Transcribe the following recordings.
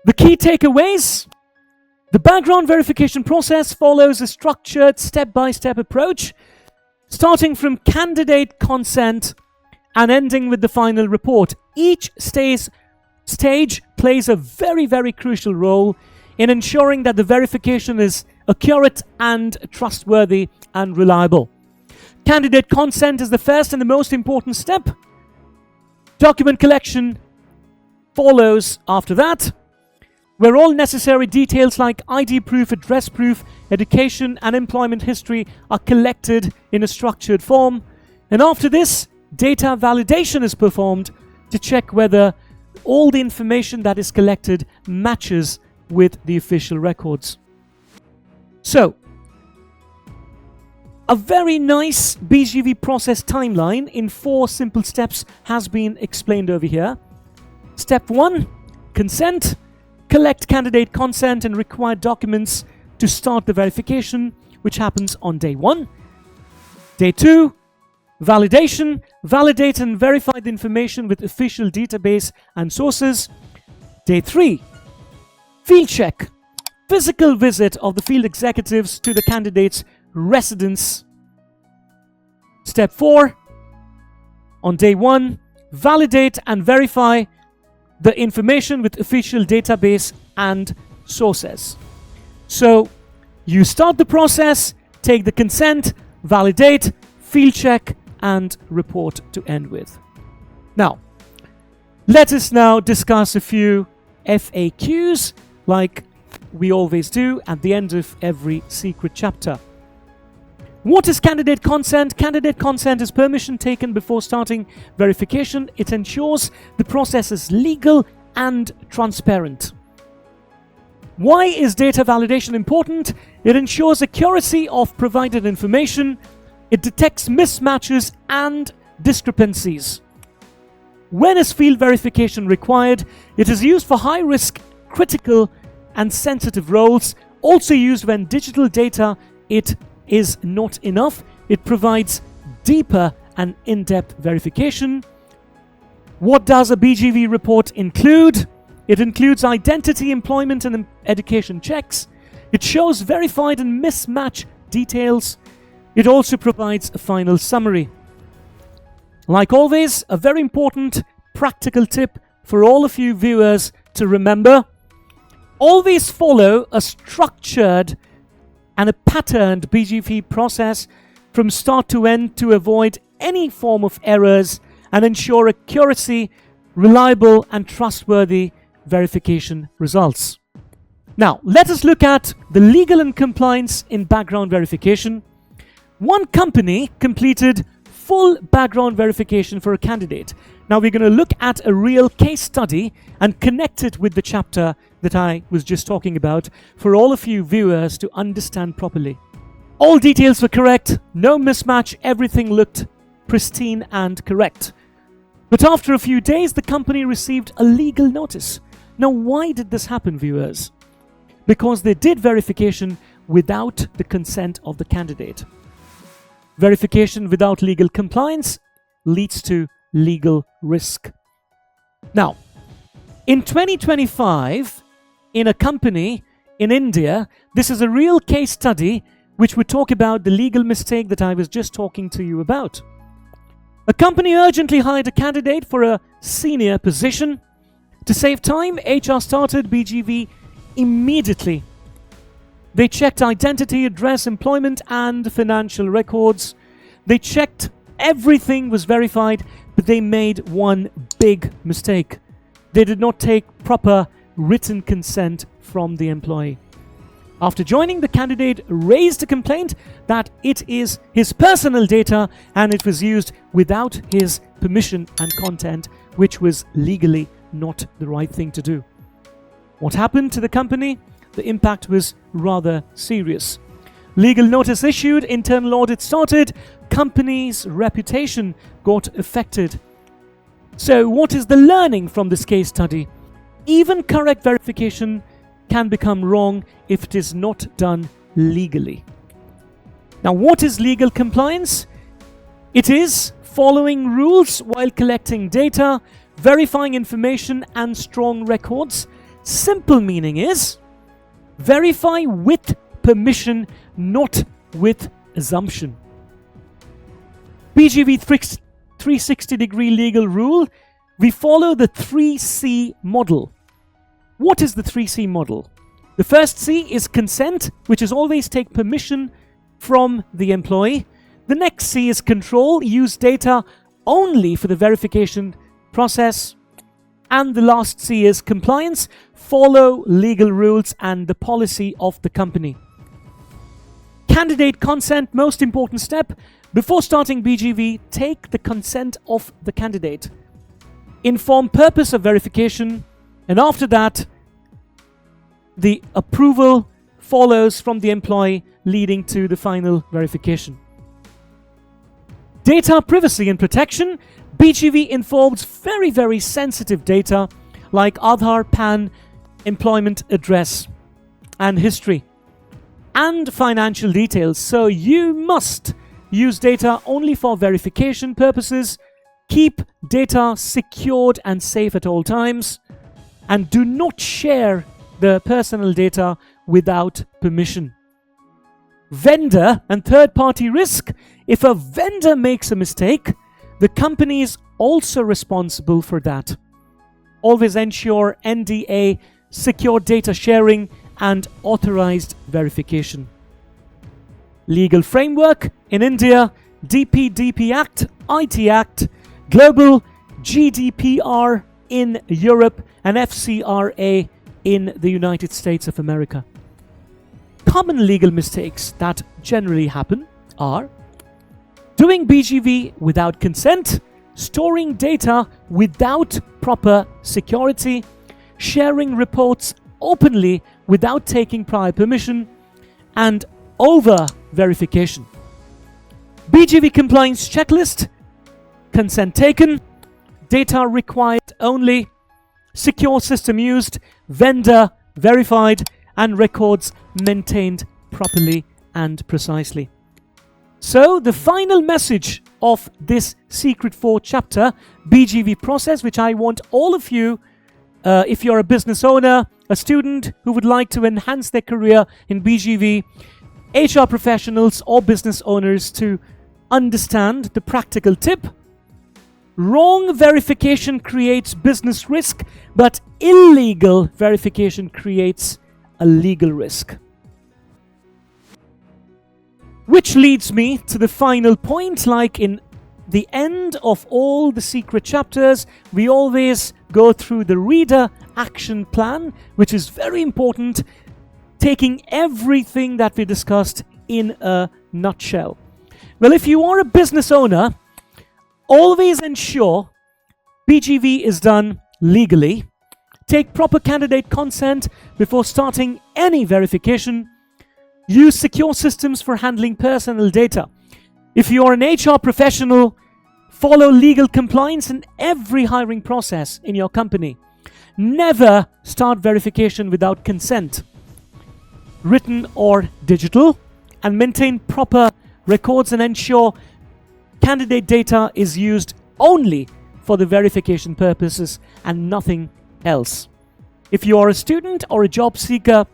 The key takeaways: the background verification process follows a structured step-by-step approach, starting from candidate consent and ending with the final report. Each stage plays a very, very crucial role in ensuring that the verification is accurate and trustworthy and reliable. Candidate consent is the first and the most important step. Document collection follows after that, where all necessary details like ID proof, address proof, education and employment history are collected in a structured form. And after this, data validation is performed to check whether all the information that is collected matches with the official records. So, a very nice BGV process timeline in 4 simple steps has been explained over here. Step 1, consent. Collect candidate consent and required documents to start the verification, which happens on day 1. Day 2, validation. Validate and verify the information with official database and sources. Day 3, field check. Physical visit of the field executives to the candidate's residence. Step 4, on day 1, validate and verify the information with official database and sources. So you start the process, take the consent, validate, field check, and report to end with. Now, let us now discuss a few FAQs like we always do at the end of every secret chapter. What is candidate consent? Candidate consent is permission taken before starting verification. It ensures the process is legal and transparent. Why is data validation important? It ensures accuracy of provided information. It detects mismatches and discrepancies. When is field verification required? It is used for high-risk, critical and sensitive roles. Also used when digital data is not enough. It provides deeper and in-depth verification. What does a BGV report include? It includes identity, employment and education checks. It shows verified and mismatched details. It also provides a final summary. Like always, a very important practical tip for all of you viewers to remember: always follow a structured and a patterned BGV process from start to end to avoid any form of errors and ensure accuracy, reliable and trustworthy verification results. Now, let us look at the legal and compliance in background verification. One company completed full background verification for a candidate. Now we're going to look at a real case study and connect it with the chapter that I was just talking about for all of you viewers to understand properly. All details were correct, no mismatch, everything looked pristine and correct. But after a few days, the company received a legal notice. Now, why did this happen, viewers? Because they did verification without the consent of the candidate. Verification without legal compliance leads to legal risk. Now, in 2025, in a company in India, this is a real case study which would talk about the legal mistake that I was just talking to you about. A company urgently hired a candidate for a senior position. To save time, HR started BGV immediately. They checked identity, address, employment, and financial records. They checked everything was verified, but they made one big mistake. They did not take proper written consent from the employee. After joining, the candidate raised a complaint that it is his personal data and it was used without his permission and consent, which was legally not the right thing to do. What happened to the company? The impact was rather serious. Legal notice issued, internal audit started, company's reputation got affected. So what is the learning from this case study? Even correct verification can become wrong if it is not done legally. Now, what is legal compliance? It is following rules while collecting data, verifying information and strong records, simple meaning is verify with permission, not with assumption. BGV 360-degree legal rule, we follow the 3C model. What is the 3C model? The first C is consent, which is always take permission from the employee. The next C is control, use data only for the verification process. And the last C is compliance, follow legal rules and the policy of the company. Candidate consent, most important step. Before starting BGV, take the consent of the candidate. Inform purpose of verification, and after that, the approval follows from the employee, leading to the final verification. Data privacy and protection. BGV involves very, very sensitive data like Aadhaar, PAN, employment address, and history, and financial details. So you must use data only for verification purposes. Keep data secured and safe at all times, and do not share the personal data without permission. Vendor and third-party risk. If a vendor makes a mistake, the company is also responsible for that. Always ensure NDA, secure data sharing, and authorized verification. Legal framework in India, DPDP Act, IT Act, Global GDPR in Europe, and FCRA in the United States of America. Common legal mistakes that generally happen are doing BGV without consent, storing data without proper security, sharing reports openly without taking prior permission, and over-verification. BGV compliance checklist: consent taken, data required only, secure system used, vendor verified, and records maintained properly and precisely. So the final message of this Secret 4 chapter, BGV process, which I want all of you, if you're a business owner, a student who would like to enhance their career in BGV, HR professionals or business owners, to understand the practical tip. Wrong verification creates business risk, but illegal verification creates a legal risk. Which leads me to the final point. Like in the end of all the secret chapters, we always go through the reader action plan, which is very important, taking everything that we discussed in a nutshell. Well, if you are a business owner, always ensure BGV is done legally. Take proper candidate consent before starting any verification. Use secure systems for handling personal data. If you are an HR professional, follow legal compliance in every hiring process in your company. Never start verification without consent, written or digital, and maintain proper records and ensure candidate data is used only for the verification purposes and nothing else. If you are a student or a job seeker,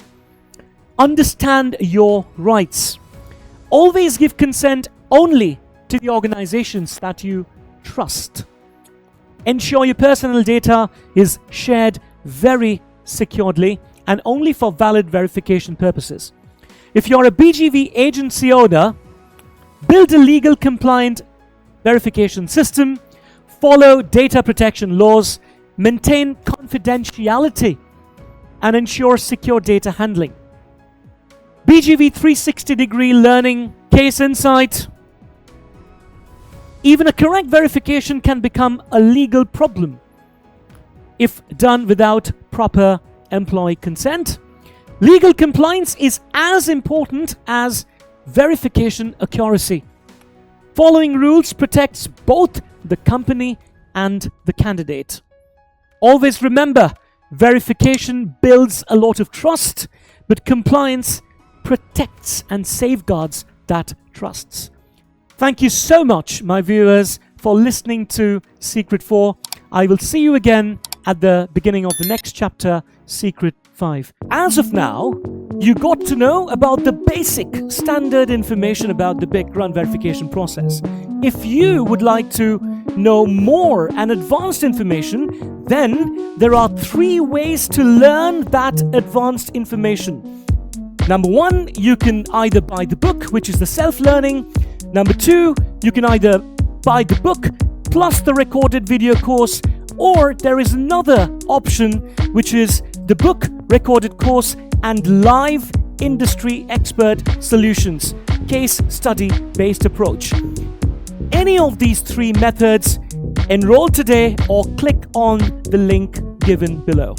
understand your rights. Always give consent only to the organizations that you trust. Ensure your personal data is shared very securely and only for valid verification purposes. If you're a BGV agency owner, build a legal compliant verification system, follow data protection laws, maintain confidentiality, and ensure secure data handling. BGV 360-degree learning, case insight. Even a correct verification can become a legal problem if done without proper employee consent. Legal compliance is as important as verification accuracy. Following rules protects both the company and the candidate. Always remember, verification builds a lot of trust, but compliance protects and safeguards that trust. Thank you so much, my viewers, for listening to Secret 4. I will see you again at the beginning of the next chapter secret 5. As of now, you got to know about the basic standard information about the background verification process. If you would like to know more and advanced information, then there are 3 ways to learn that advanced information. Number 1, you can either buy the book, which is the self-learning. Number 2, you can either buy the book plus the recorded video course, or there is another option, which is the book, recorded course, and live industry expert solutions, case study based approach. Any of these 3 methods, enroll today or click on the link given below.